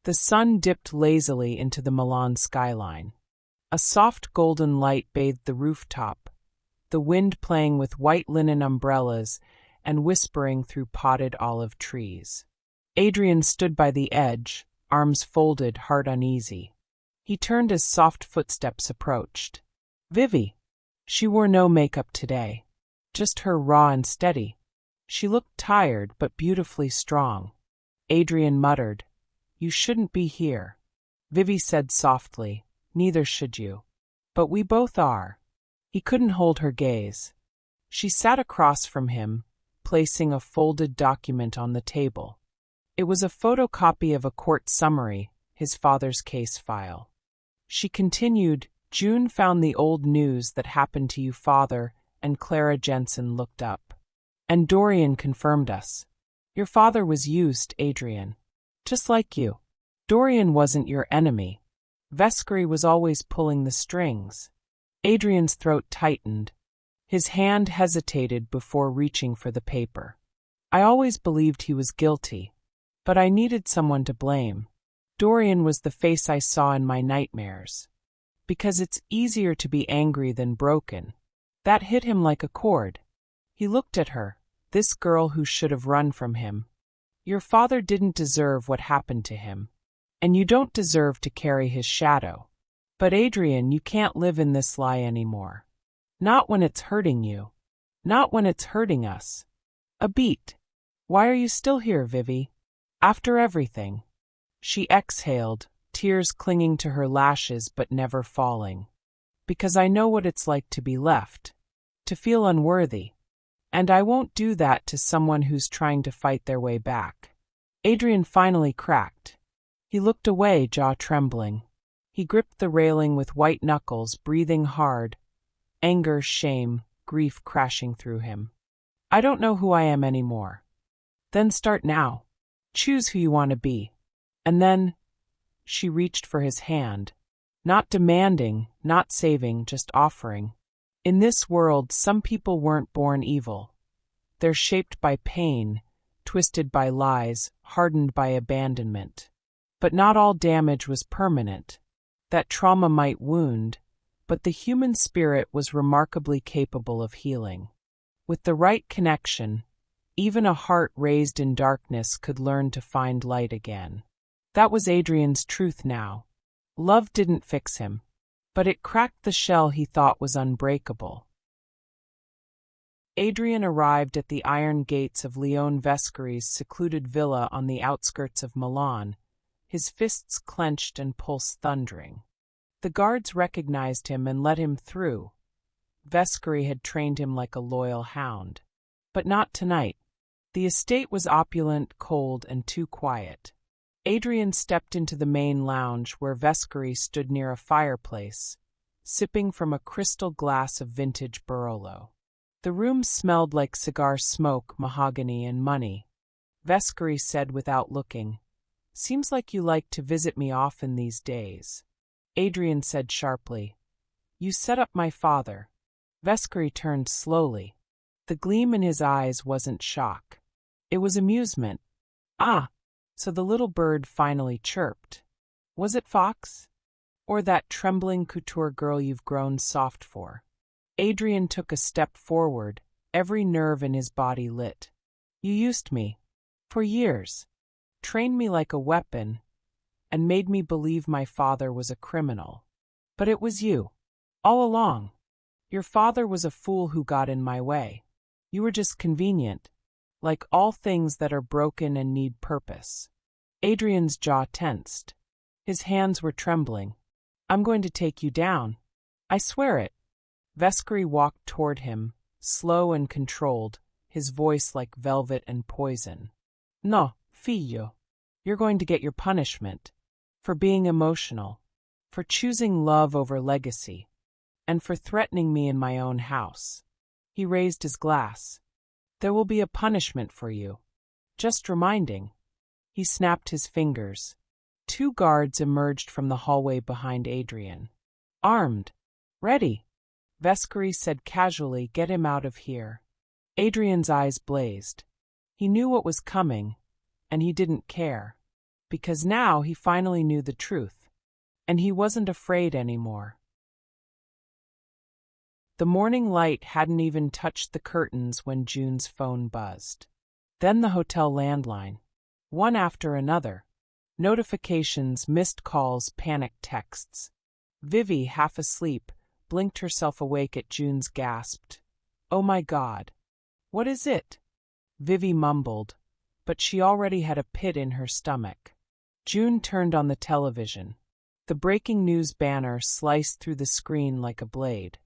The sun dipped lazily into the Milan skyline. A soft golden light bathed the rooftop, the wind playing with white linen umbrellas and whispering through potted olive trees. Adrian stood by the edge, arms folded, heart uneasy. He turned as soft footsteps approached. Vivi. She wore no makeup today, just her raw and steady. She looked tired but beautifully strong. Adrian muttered, "You shouldn't be here." Vivi said softly, "Neither should you. But we both are." He couldn't hold her gaze. She sat across from him, placing a folded document on the table. It was a photocopy of a court summary, his father's case file. She continued, "June found the old news that happened to you, father," and Clara Jensen looked up. "And Dorian confirmed us. Your father was used, Adrian. Just like you. Dorian wasn't your enemy. Vescari was always pulling the strings." Adrian's throat tightened. His hand hesitated before reaching for the paper. "I always believed he was guilty, but I needed someone to blame. Dorian was the face I saw in my nightmares. Because it's easier to be angry than broken." That hit him like a chord. He looked at her, this girl who should have run from him. "Your father didn't deserve what happened to him. And you don't deserve to carry his shadow. But Adrian, you can't live in this lie anymore. Not when it's hurting you. Not when it's hurting us. A beat. Why are you still here, Vivi? After everything?" She exhaled, tears clinging to her lashes but never falling. "Because I know what it's like to be left. To feel unworthy. And I won't do that to someone who's trying to fight their way back." Adrian finally cracked. He looked away, jaw trembling. He gripped the railing with white knuckles, breathing hard. Anger, shame, grief crashing through him. "I don't know who I am anymore." "Then start now. Choose who you want to be. And then—" She reached for his hand. Not demanding, not saving, just offering. In this world, some people weren't born evil. They're shaped by pain, twisted by lies, hardened by abandonment. But not all damage was permanent. That trauma might wound, but the human spirit was remarkably capable of healing. With the right connection, even a heart raised in darkness could learn to find light again. That was Adrian's truth now. Love didn't fix him, but it cracked the shell he thought was unbreakable. Adrian arrived at the iron gates of Leon Vescari's secluded villa on the outskirts of Milan, his fists clenched and pulse thundering. The guards recognized him and let him through. Vescari had trained him like a loyal hound. But not tonight. The estate was opulent, cold, and too quiet. Adrian stepped into the main lounge where Vescari stood near a fireplace, sipping from a crystal glass of vintage Barolo. The room smelled like cigar smoke, mahogany, and money. Vescari said without looking, "Seems like you like to visit me often these days." Adrian said sharply, "You set up my father." Vescari turned slowly. The gleam in his eyes wasn't shock. It was amusement. "Ah, so the little bird finally chirped. Was it Fox? Or that trembling couture girl you've grown soft for?" Adrian took a step forward, every nerve in his body lit. "You used me. For years. Trained me like a weapon, and made me believe my father was a criminal. But it was you. All along. Your father was a fool who got in my way. You were just convenient. Like all things that are broken and need purpose." Adrian's jaw tensed. His hands were trembling. "I'm going to take you down. I swear it." Vescari walked toward him, slow and controlled, his voice like velvet and poison. "No, figlio. You're going to get your punishment. For being emotional. For choosing love over legacy. And for threatening me in my own house." He raised his glass. "There will be a punishment for you. Just reminding." He snapped his fingers. Two guards emerged from the hallway behind Adrian. "Armed. Ready." Vescari said casually, "Get him out of here." Adrian's eyes blazed. He knew what was coming, and he didn't care. because now he finally knew the truth, and he wasn't afraid anymore. The morning light hadn't even touched the curtains when June's phone buzzed. Then the hotel landline. One after another. Notifications, missed calls, panicked texts. Vivi, half asleep, blinked herself awake at June's gasped, "Oh my God. What is it?" Vivi mumbled, but she already had a pit in her stomach. June turned on the television. The breaking news banner sliced through the screen like a blade.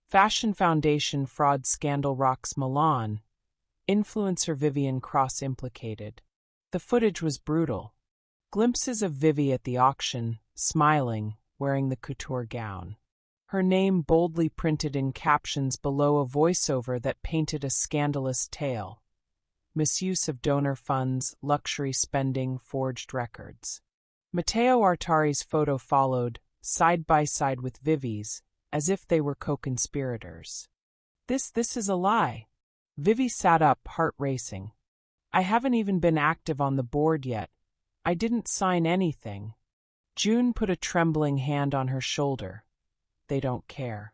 Fashion Foundation fraud scandal rocks Milan. Influencer Vivian Cross implicated. The footage was brutal. Glimpses of Vivi at the auction, smiling, wearing the couture gown. Her name boldly printed in captions below a voiceover that painted a scandalous tale. Misuse of donor funds, luxury spending, forged records. Matteo Artari's photo followed, side by side with Vivi's, as if they were co-conspirators. This is a lie. Vivi sat up, heart racing. "I haven't even been active on the board yet. I didn't sign anything." June put a trembling hand on her shoulder. "They don't care.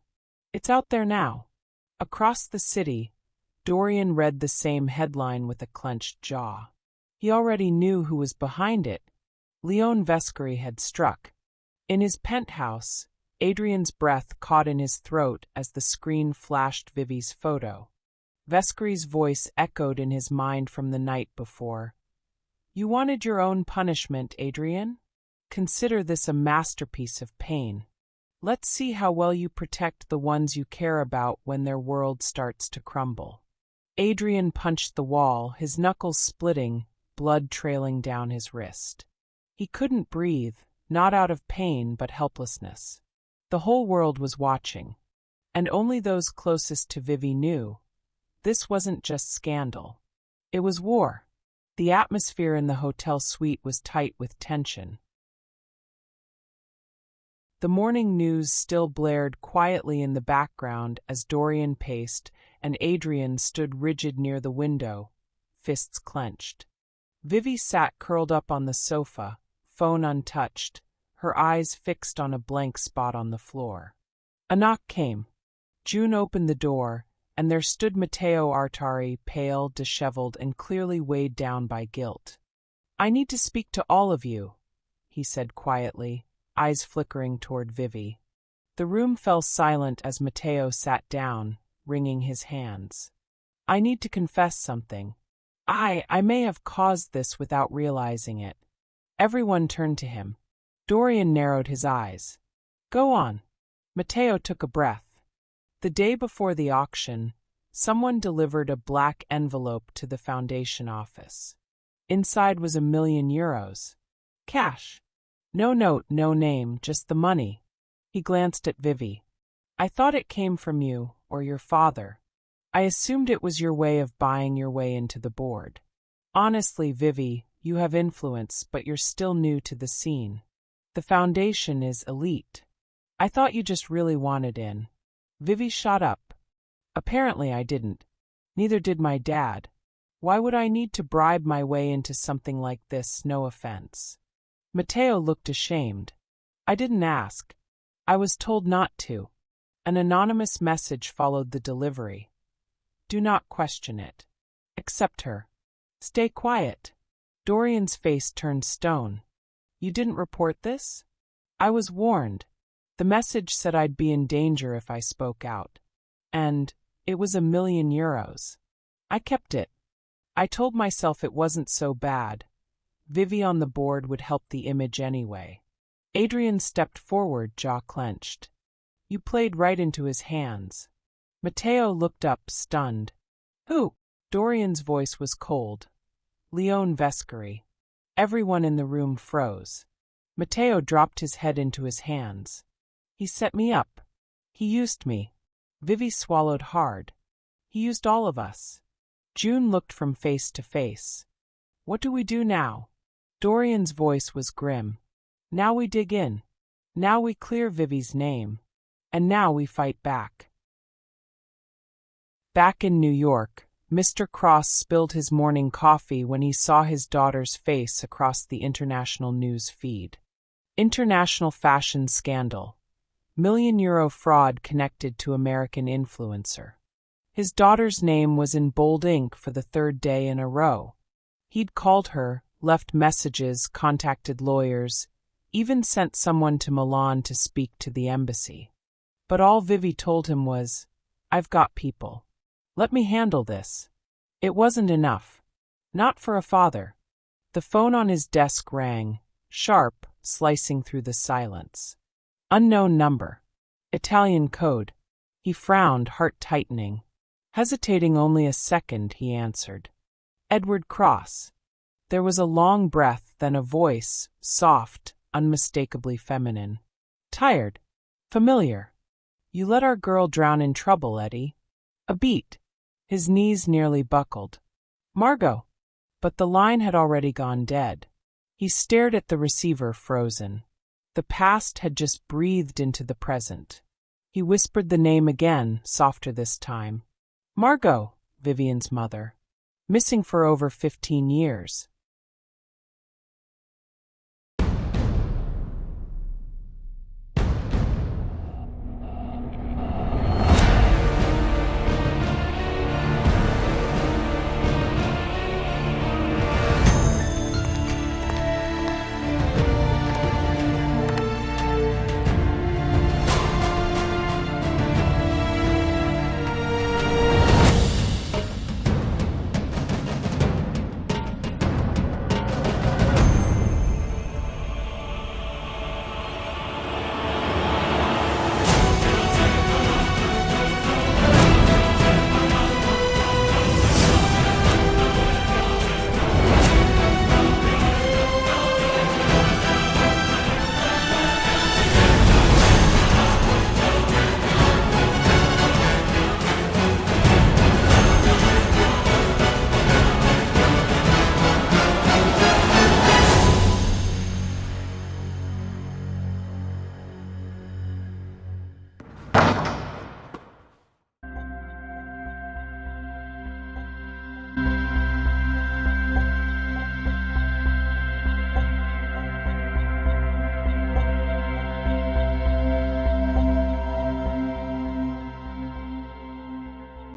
It's out there now." Across the city, Dorian read the same headline with a clenched jaw. He already knew who was behind it. Leon Vescari had struck. In his penthouse, Adrian's breath caught in his throat as the screen flashed Vivi's photo. Vescari's voice echoed in his mind from the night before. "You wanted your own punishment, Adrian? Consider this a masterpiece of pain. Let's see how well you protect the ones you care about when their world starts to crumble." Adrian punched the wall, his knuckles splitting, blood trailing down his wrist. He couldn't breathe, not out of pain but helplessness. The whole world was watching, and only those closest to Vivi knew. This wasn't just scandal. It was war. The atmosphere in the hotel suite was tight with tension. The morning news still blared quietly in the background as Dorian paced and Adrian stood rigid near the window, fists clenched. Vivi sat curled up on the sofa, phone untouched, her eyes fixed on a blank spot on the floor. A knock came. June opened the door, and there stood Matteo Artari, pale, disheveled, and clearly weighed down by guilt. "I need to speak to all of you," he said quietly, eyes flickering toward Vivi. The room fell silent as Matteo sat down, wringing his hands. "I need to confess something. I may have caused this without realizing it." Everyone turned to him. Dorian narrowed his eyes. "Go on." Matteo took a breath. The day before the auction, someone delivered a black envelope to the foundation office. Inside was €1,000,000. Cash. No note, no name, just the money. He glanced at Vivi. "I thought it came from you, or your father. I assumed it was your way of buying your way into the board. Honestly, Vivi, you have influence, but you're still new to the scene. The foundation is elite. I thought you just really wanted in." Vivi shot up. "Apparently I didn't. Neither did my dad. Why would I need to bribe my way into something like this, no offense?" Matteo looked ashamed. "I didn't ask. I was told not to." An anonymous message followed the delivery. "Do not question it. Accept her. Stay quiet." Dorian's face turned stone. "You didn't report this?" "I was warned. The message said I'd be in danger if I spoke out. And it was €1,000,000. I kept it. I told myself it wasn't so bad. Vivi on the board would help the image anyway." Adrian stepped forward, jaw clenched. "You played right into his hands." Matteo looked up, stunned. "Who?" Dorian's voice was cold. "Leon Vescari." Everyone in the room froze. Matteo dropped his head into his hands. "He set me up. He used me." Vivi swallowed hard. "He used all of us." June looked from face to face. "What do we do now?" Dorian's voice was grim. "Now we dig in. Now we clear Vivi's name. And now we fight back." Back in New York, Mr. Cross spilled his morning coffee when he saw his daughter's face across the international news feed. International fashion scandal. €1 million fraud connected to American influencer. His daughter's name was in bold ink for the third day in a row. He'd called her, left messages, contacted lawyers, even sent someone to Milan to speak to the embassy. But all Vivi told him was, "I've got people. Let me handle this." It wasn't enough. Not for a father. The phone on his desk rang, sharp, slicing through the silence. Unknown number. Italian code. He frowned, heart tightening. Hesitating only a second, he answered. Edward Cross. There was a long breath, then a voice, soft, unmistakably feminine. Tired. Familiar. You let our girl drown in trouble, Eddie. A beat. His knees nearly buckled. Margot. But the line had already gone dead. He stared at the receiver, frozen. The past had just breathed into the present. He whispered the name again, softer this time. Margot, Vivian's mother. Missing for over 15 years.